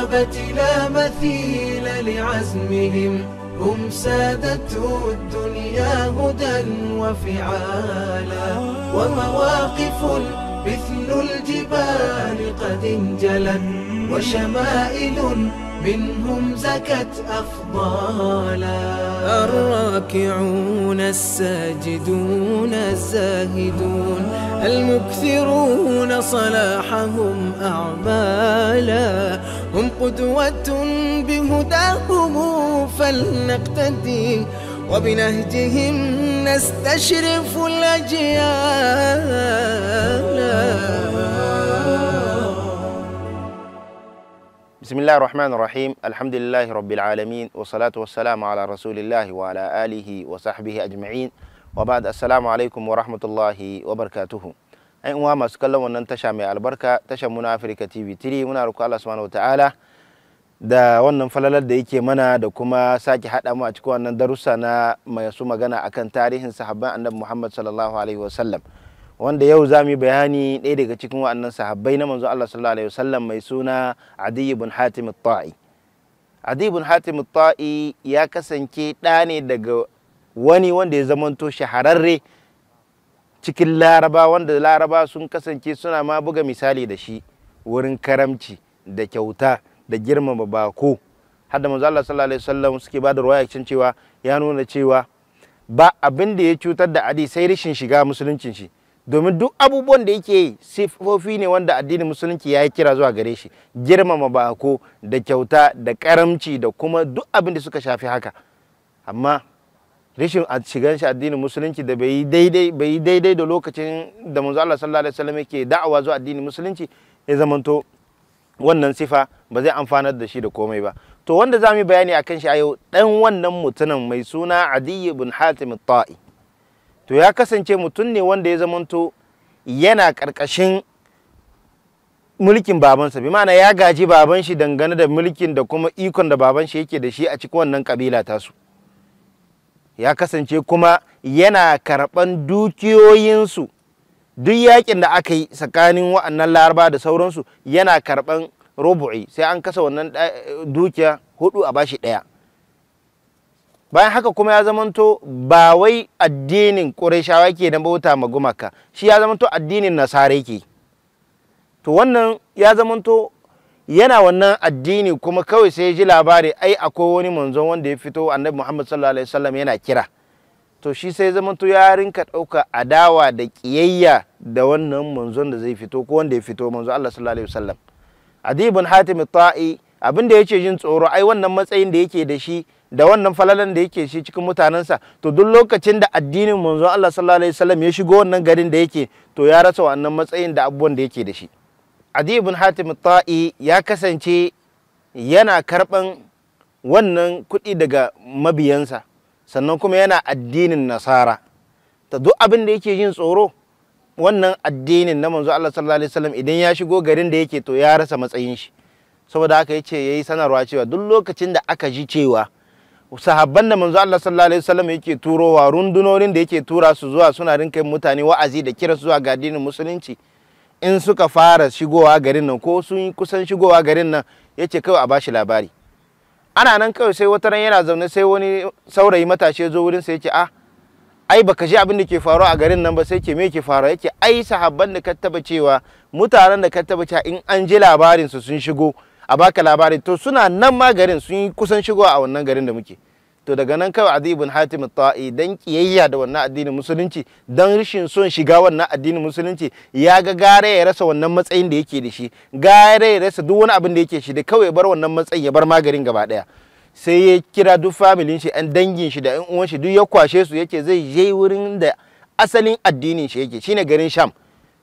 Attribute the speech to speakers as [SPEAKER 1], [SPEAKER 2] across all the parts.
[SPEAKER 1] الصحابة لا مثيل لعزمهم هم سادته الدنيا هدى وفعالا ومواقف مثل الجبال قد انجلت وشمائل منهم زكت أفضالا الراكعون الساجدون الزاهدون المكثرون صلاحهم أعمالا هم قدوة بهداهم فلنقتدي وبنهجهم نستشرف الأجيال.
[SPEAKER 2] بسم الله الرحمن الرحيم الحمد لله رب العالمين والصلاة والسلام على رسول الله وعلى آله وصحبه أجمعين وبعد السلام عليكم ورحمة الله وبركاته. أي أمام سكالة وننتشى من البركة تشى منا أفريكا TV3 منا ركو الله سبحانه وتعالى da wannan falalar da yake mana da kuma sake haɗa mu a cikin wannan darussa na mai su magana akan tarihin sahabban annabi Muhammad sallallahu alaihi wasallam, wanda yau za mu yi bayani ɗaya daga cikin waɗannan sahabbai na manzo Allah sallallahu alaihi wasallam mai suna Adi ibn Hatim at-Ta'i. Adi ibn Hatim at-Ta'i ya kasance ɗa ne daga wani wanda ya zamanto shahararre cikin Laraba, wanda Laraba sun kasance suna ma buga misali da shi wurin karamci da kyauta da girmama bako. Har da manzo Allah sallallahu alaihi wasallam suke ba da ruwaya cewa ya nuna cewa ba abin da ya cutar da Adi sai rashin shiga musuluncin shi, domin duk abubuwan da yake sifofi ne wanda addinin musulunci ya yi kira zuwa gare shi, girmama bako da kyauta da karamci da kuma duk abin da suka shafi haka. Amma rashin shigan shi addinin musulunci da bai yi daidai da lokacin da manzo Allah sallallahu alaihi wasallam yake da'awa zuwa addinin musulunci, ya zamanto wannan sifa ba zai amfanar da shi da komai ba. To wanda za mu yi bayani akan shi a yau, dan wannan mutumin mai suna Adi ibn Hatim at-Ta'i. To ya kasance mutum ne wanda ya zamanto yana ƙarƙashin mulkin babansa, bi ma'ana ya gaji baban shi dangane da mulkin da kuma ikon da baban shi yake da shi a cikin wannan kabila tasu. Ya kasance kuma yana karɓan dukiyoyinsu, duk yakin da aka yi tsakanin wa'annan Laraba da sauransu yana karɓan rubu'i, sai an kasa wannan dukiya 4 a bashi 1. Bayan haka kuma ya zamanto ba wai addinin Qurayshawa ke da bauta ma gumaka, shi ya zamanto addinin Nasara yake. To wannan ya zamanto yana wannan addini kuma kawai sai ya ji labari ai akwai wani manzon wanda ya fito, annabi Muhammad sallallahu alaihi wasallam yana kira. To shi sai zamanto ya rinka ɗauka adawa da ƙiyayya da wannan manzon da zai fito ko wanda ya fito, manzon Allah sallallahu alaihi wasallam. Adi ibn Hatim at-Ta'i abin da yake jin tsoro ai wannan matsayin da yake da shi da wannan falalan da yake shi cikin mutanensa, to duk lokacin da addinin manzon Allah sallallahu alaihi wasallam ya shigo wannan garin da yake, to ya rasa wannan matsayin da abubuwan da yake da shi. Adi ibn Hatim at-Ta'i ya kasance yana karban wannan kuɗi daga mabiyansa, sannan kuma yana addinin Nasara. Ta duk abin da yake jin tsoro wannan addinin na manzon Allah sallallahu alaihi wasallam idan ya shigo garin da yake, to ya rasa matsayin shi. Saboda haka yayi sanarwa cewa duk lokacin da aka ji cewa sahabban da manzo Allah sallallahu alaihi wasallam yake turowa, rundunonin da yake tura su zuwa suna rinka mutane wa'azi da kira su zuwa ga addinin musulunci, in suka fara shigowa garin nan ko sun yi kusan shigowa garin nan, yace kawai a bashi labari. Ana nan kawai sai wata ran yana zaune, sai wani saurayi matashi ya zo wurin sa yace ai baka ji abin da ke faruwa a garin nan ba? Sai ke me yake faruwa? Yake ai sahabban da ka taba cewa, mutanen da ka taba cewa in an ji labarin su sun shigo a baka labari, to suna nan ma garin sun yi kusan shigowa a wannan garin da muke. To daga nan kawai Adi ibn Hatim at-Ta'i dan kiyayya da wannan addinin musulunci, dan rashin son shiga wannan addinin musulunci, ya ga gare ya rasa wannan matsayin da yake da shi, gare ya rasa duk wani abin da yake shi, da kawai bar wannan matsayin ya bar magarin gaba daya. Sai ya kira duk familin shi, ɗan dangin shi da ƴan uwan shi, duk ya kwashe su, yake zai je wurin da asalin addinin shi yake, shine garin Sham.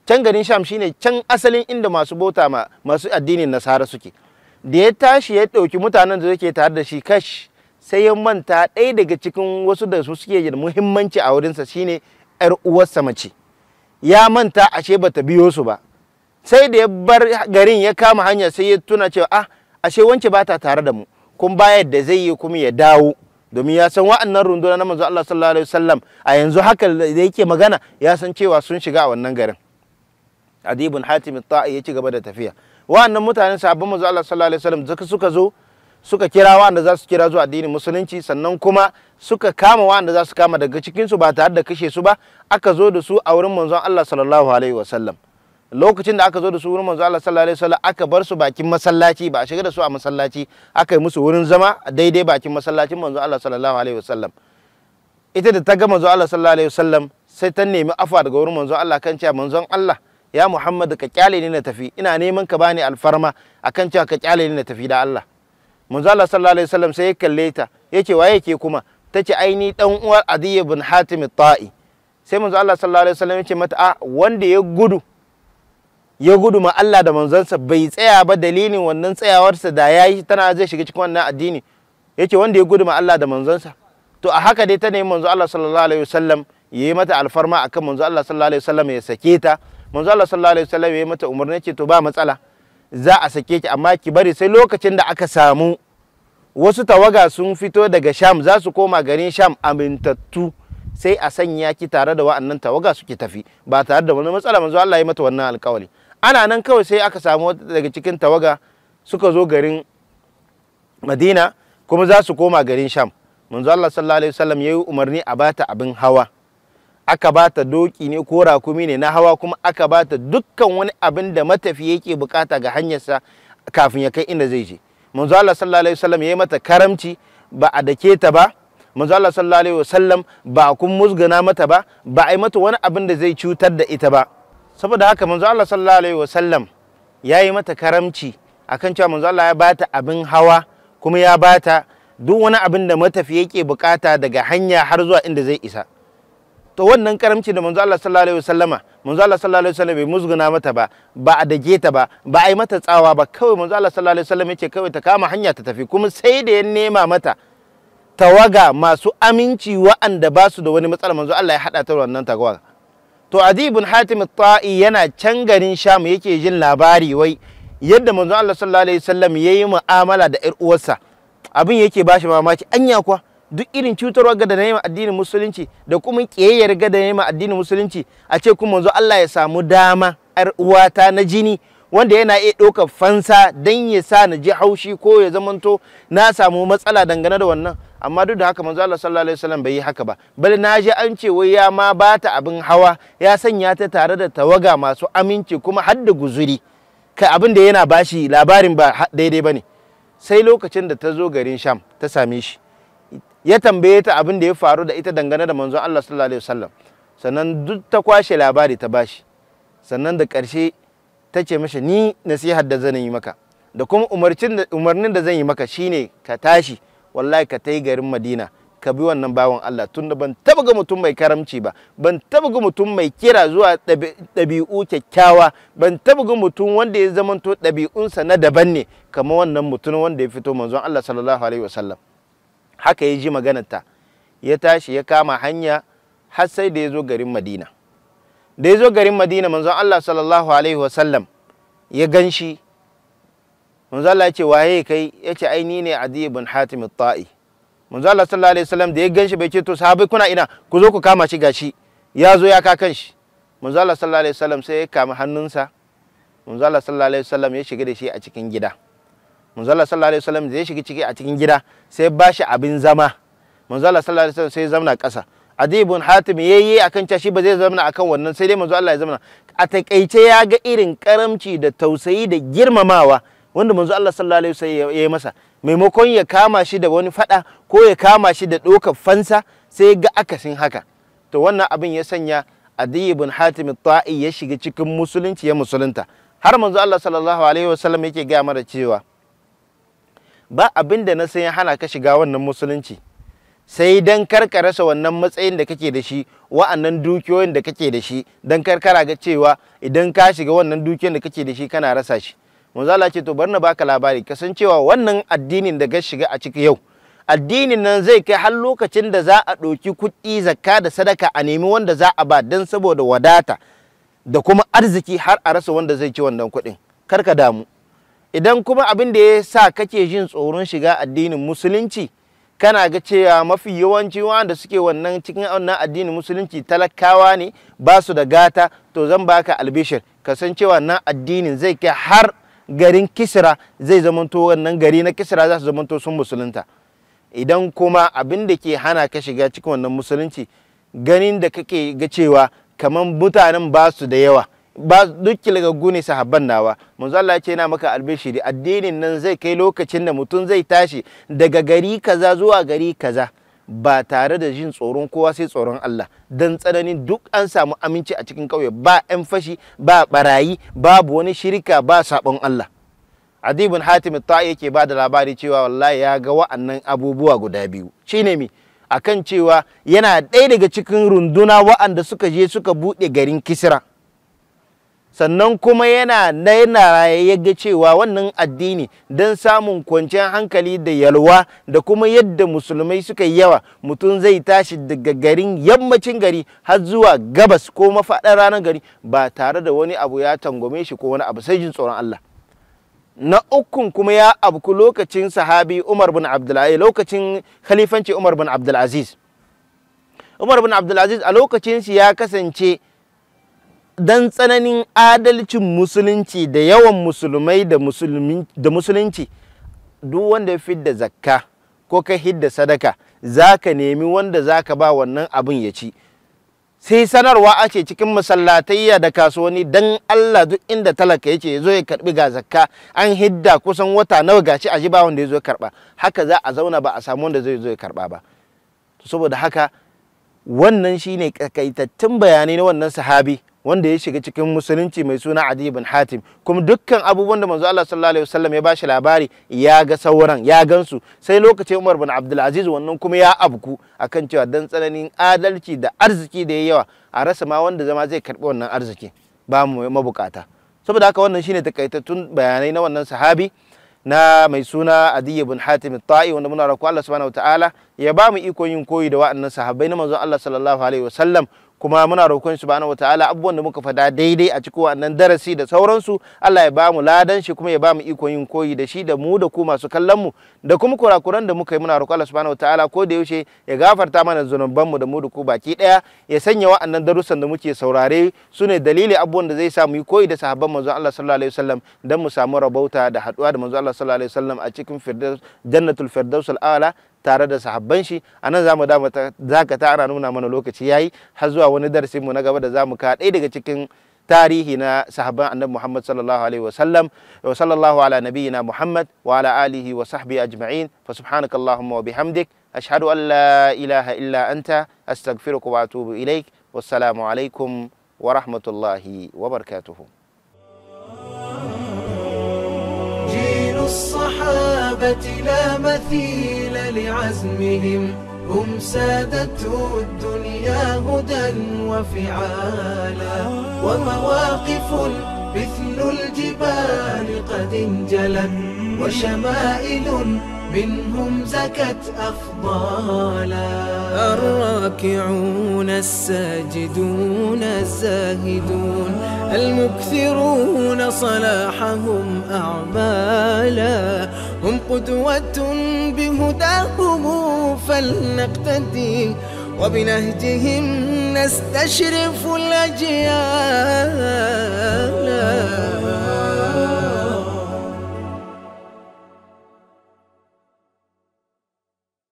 [SPEAKER 2] Can garin Sham shine can asalin inda masu bauta ma masu addinin Nasara suke. Da ya tashi ya ɗauki mutanen da suke tare da shi, kash sai ya manta ɗaya daga cikin wasu da su suke da muhimmanci a wurinsa, shine ƴar uwarsa mace. Ya manta ashe bata biyo su ba. Sai da ya bar garin ya kama hanya, sai ya tuna cewa ashe wance ba ta tare da mu, kun bayar da zai yi kuma ya dawo, domin ya san wa'annan runduna na manzo Allah sallallahu alaihi wasallam a yanzu haka da yake magana, ya san cewa sun shiga a wannan garin. Adi ibn Hatim at-Ta'i ya ci gaba da tafiya. wa'annan mutanen sahabban manzo Allah sallallahu alaihi wasallam suka zo suka kira wa'anda za su kira zuwa addinin musulunci, sannan kuma suka kama wa'anda za su kama daga cikin su ba tare da kashe su ba, aka zo da su a wurin manzon Allah sallallahu alaihi wasallam. Lokacin da aka zo da su wurin manzo Allah sallallahu alaihi wasallam aka bar su bakin masallaci, ba a shiga da su a masallaci, aka yi musu wurin zama daidai bakin masallacin manzo Allah sallallahu alaihi wasallam. Ita da ta ga manzo Allah sallallahu alaihi wasallam sai ta nemi afa daga wurin manzo Allah kan cewa manzon Allah, ya Muhammad ka kyale ni na tafi, ina neman ka bani alfarma akan cewa ka kyale ni na tafi da Allah. Manzo Allah sallallahu alaihi wasallam sai ya kalle ta yace waye ke kuma? Tace ai ni dan uwar Adi ibn Hatim at-Ta'i. Sai manzo Allah sallallahu alaihi wasallam yace mata a wanda ya gudu ma Allah da manzansa bai tsaya ba, dalilin wannan tsayawarsa da yayi tana zai shiga cikin wannan addini. Yace wanda ya gudu ma Allah da manzansa. To a haka dai ta nemi manzo Allah sallallahu alaihi wasallam yayi mata alfarma akan manzo Allah sallallahu alaihi wasallam ya sake ta. Manzo Allah sallallahu alaihi wasallam yayi mata umarni ce to ba matsala, za a sake ki amma ki bari sai lokacin da aka samu wasu tawaga sun fito daga Sham za su koma garin Sham amintattu, sai a sanya ki tare da wa'annan tawaga suke tafi ba tare da wani matsala. Manzo Allah ya mata wannan alƙawari. Ana nan kawai sai aka samu daga cikin tawaga suka zo garin Madina kuma za su koma garin Sham. Manzo Allah sallallahu alaihi wasallam yayi umarni a bata abin hawa, aka bata doki ne ko rakumi ne na hawa, kuma aka bata dukkan wani abin da matafi yake bukata ga hanyarsa kafin ya kai inda zai je. Manzo Allah sallallahu alaihi wasallam yayi mata karamci, ba a dake ta ba. Manzo Allah sallallahu alaihi wasallam ba a kun musgana mata ba, ba a yi mata wani abin da zai cutar da ita ba. Saboda haka manzo Allah sallallahu alaihi wasallam yayi mata karamci akan cewa manzo Allah ya bata abin hawa, kuma ya bata duk wani abin da matafi yake bukata daga hanya har zuwa inda zai isa. To wannan karamci da manzo Allah sallallahu alaihi wasallama, manzo Allah sallallahu alaihi wasallam bai musguna mata ba, ba a dage ta ba, ba a yi mata tsawa ba, kawai manzo Allah sallallahu alaihi wasallam yace kawai ta kama hanya ta tafi, kuma sai da ya nema mata tawaga masu aminci wa'anda ba su da wani matsala. Manzo Allah ya hada ta wannan tawaga. To Adi ibn Hatim at-Ta'i yana can garin Sham yake jin labari wai yadda manzo Allah sallallahu alaihi wasallam yayi mu'amala da ƴar uwarsa, abin yake bashi mamaki. Anya kuwa duk irin cutarwa ga da nayi addinin musulunci da kuma kiyayyar ga da nayi addinin musulunci, a ce kuma manzo Allah ya samu dama ƴar uwata na jini wanda yana iya ɗaukar fansa dan ya sa na ji haushi ko ya zamanto na samu matsala dangane da wannan. Amma duk da haka manzo Allah sallallahu alaihi wasallam bai yi haka ba, bal na ji an ce wai ya ma bata abin hawa, ya sanya ta tare da tawaga masu aminci kuma har da guzuri. Kai abin da yana bashi labarin ba daidai bane. Sai lokacin da ta zo garin Sham ta same shi, ya tambaye ta abin da ya faru da ita dangane da manzon Allah sallallahu alaihi wasallam, sannan duk ta kwashe labari ta bashi. Sannan da ƙarshe ta ce masa ni nasihar da zan yi maka da kuma umarnin da zan yi maka shine ka tashi wallahi ka tai garin Madina ka bi wannan bawan Allah, tunda ban taba ga mutum mai karamci ba, ban taba ga mutum mai kira zuwa ɗabi'u kyakkyawa, ban taba ga mutum wanda ya zamanto ɗabi'unsa na daban ne kamar wannan mutum wanda ya fito manzon Allah sallallahu alaihi wasallam. Haka ya ji maganarta, ya tashi ya kama hanya har sai da ya zo garin Madina. Da ya zo garin Madina manzon Allah sallallahu alaihi wasallam ya ganshi. Manzon Allah ya ce waye kai? Ya ce ai ni ne Adi ibn Hatim at-Ta'i. Manzon Allah sallallahu alaihi wasallam da ya ganshi bai ce to sahabbai kuna ina, ku zo ku kama shi gashi, ya zo ya ka kanshi. Manzon Allah sallallahu alaihi wasallam sai ya kama hannunsa. Manzon Allah sallallahu alaihi wasallam ya shiga da shi a cikin gida. Manzon Allah sallallahu alaihi wasallam da ya shiga ciki a cikin gida sai ba shi abin zama. Manzon Allah sallallahu alaihi wasallam sai ya zauna ƙasa. Adi ibn Hatim yayi akan cewa shi ba zai zauna akan wannan, sai dai manzo Allah ya zauna. A takaice ya ga irin karamci da tausayi da girmamawa wanda manzo Allah sallallahu alaihi wasallam ya yi masa, maimakon ya kama shi da wani fada ko ya kama shi da ɗaukar fansa, sai ga akasin haka. To wannan abin ya sanya Adi ibn Hatim at-Ta'i ya shiga cikin musulunci, ya musulunta. Har manzo Allah sallallahu alaihi wasallam yake ga mara cewa ba abin da na san ya hana ka shiga wannan musulunci sai dan karka rasa wannan matsayin da kake da shi, wa'annan dukiyoyin da kake da shi, dan karkara ga cewa idan ka shiga wannan dukiyoyin da kake da shi kana rasa shi. Manzo Allah ce to bari na baka labari, kasancewa wannan addinin da ka shiga a ciki yau, addinin nan zai kai har lokacin da za a ɗauki kuɗi zakka da sadaka a nemi wanda za a ba dan saboda wadata da kuma arziki har a rasa wanda zai ci wannan kuɗin. Karka damu. Idan kuma abin da ya sa kake jin tsoron shiga addinin musulunci, kana ga cewa mafi yawanci wanda suke wannan cikin wannan addinin musulunci talakawa ne, ba su da gata, to zan baka albishir kasancewa nan addinin zai kai har garin Kisra zai zamanto wannan gari na Kisra za su zamanto sun musulunta. Idan kuma abin da ke hana ka shiga cikin wannan musulunci ganin da kake ga cewa kamar mutanen ba su da yawa, ba duk kilgaggu ne sahabban nawa, manzo Allah ya ce yana maka albishiri addinin nan zai kai lokacin da mutum zai tashi daga gari kaza zuwa gari kaza ba tare da jin tsoron kowa sai tsoron Allah, dan tsananin duk an samu aminci a cikin kauye, ba 'yan fashi, ba barayi, babu wani shirka, ba sabon Allah. Adi ibn Hatim at-Ta'i yake ba da labari cewa wallahi ya ga wa'annan abubuwa guda biyu. Shine mi akan cewa yana ɗaya daga cikin runduna wa'anda suka je suka buɗe garin Kisra. Sannan kuma yana ya ga cewa wannan addini don samun kwanciyar hankali da yalwa da kuma yadda musulmai suka yi yawa, mutum zai tashi daga garin yammacin gari har zuwa gabas ko mafaɗar ranar gari ba tare da wani abu ya tangome shi ko wani abu sai jin tsoron Allah. Na ukun kuma ya abku lokacin sahabi Umar bin Abdulaziz, lokacin khalifanci Umar bin Abdulaziz. Umar bin Abdulaziz a lokacin shi ya kasance dan tsananin adalcin musulunci da yawan musulmai da musulunci, duk wanda ya fidda zakka ko ka hidda sadaka zaka nemi wanda zaka ba wannan abin ya ci. Sai sanarwa ake cikin masallatayya da kasuwanni dan Allah duk inda talaka yake zo ya karbi ga zakka, an hidda kusan wata nawa gashi a ji ba wanda ya zo ya karba, haka za a zauna ba a samu wanda zai zo ya karba ba. Saboda haka wannan shine kakaitattun bayanai na wannan sahabi wanda ya shiga cikin musulunci mai suna Adi ibn Hatim, kuma dukkan abubuwan da manzo Allah sallallahu alaihi wasallam ya bashi labari ya ga sauran, ya gansu. Sai lokacin Umar bin Abdulaziz wannan kuma ya abku akan cewa dan tsananin adalci da arziki da yawa a rasa ma wanda zama zai karbi wannan arziki, ba mu mabukata. Saboda haka wannan shine takaitattun bayanai na wannan sahabi na mai suna Adi ibn Hatim at-Ta'i, wanda muna roƙo Allah subhanahu wataala ya ba mu iko yin koyi da wa'annan sahabbai na manzo Allah sallallahu alaihi wasallam. Kuma muna roƙon subhanahu wataala abubuwan da muka fada daidai a cikin wannan darasi da sauransu, Allah ya bamu ladan shi kuma ya bamu iko yin koyi da shi da mu da ku masu kallon mu, da kuma kurakuran da muka yi muna roƙon Allah subhanahu wataala ko da yaushe ya gafarta mana zunuban mu da mu da ku baki daya, ya sanya wa'annan darussan da muke saurare su ne dalili abubuwan da zai sa mu yi koyi da sahabban manzo Allah sallallahu alaihi wasallam dan mu samu rabauta da haduwa da manzo Allah sallallahu alaihi wasallam a cikin jannatul firdaus al-a'la tare da sahabban shi. A nan za mu dakata, ana nuna mana lokaci yayi, har zuwa wani darasin mu na gaba da za mu ka ɗaya daga cikin tarihi na sahabban annabi Muhammad sallallahu alaihi wasallam. Wa sallallahu ala nabiyyina Muhammad wa ala alihi wa sahbihi ajma'in. Fa subhanakallahumma wa bihamdik ashhadu an la ilaha illa anta astaghfiruka wa atubu ilaik. Wassalamu alaikum wa rahmatullahi wa barakatuh.
[SPEAKER 1] الصحابة لا مثيل لعزمهم، هم سادته الدنيا هدى وفعالا، ومواقف مثل الجبال قد انجلت، وشمائل منهم زكت أفضالا. الراكعون الساجدون الزاهدون المكثرون صلاحهم أعمالا، هم قدوة بهداهم فلنقتدي، وبنهجهم نستشرف الأجيال.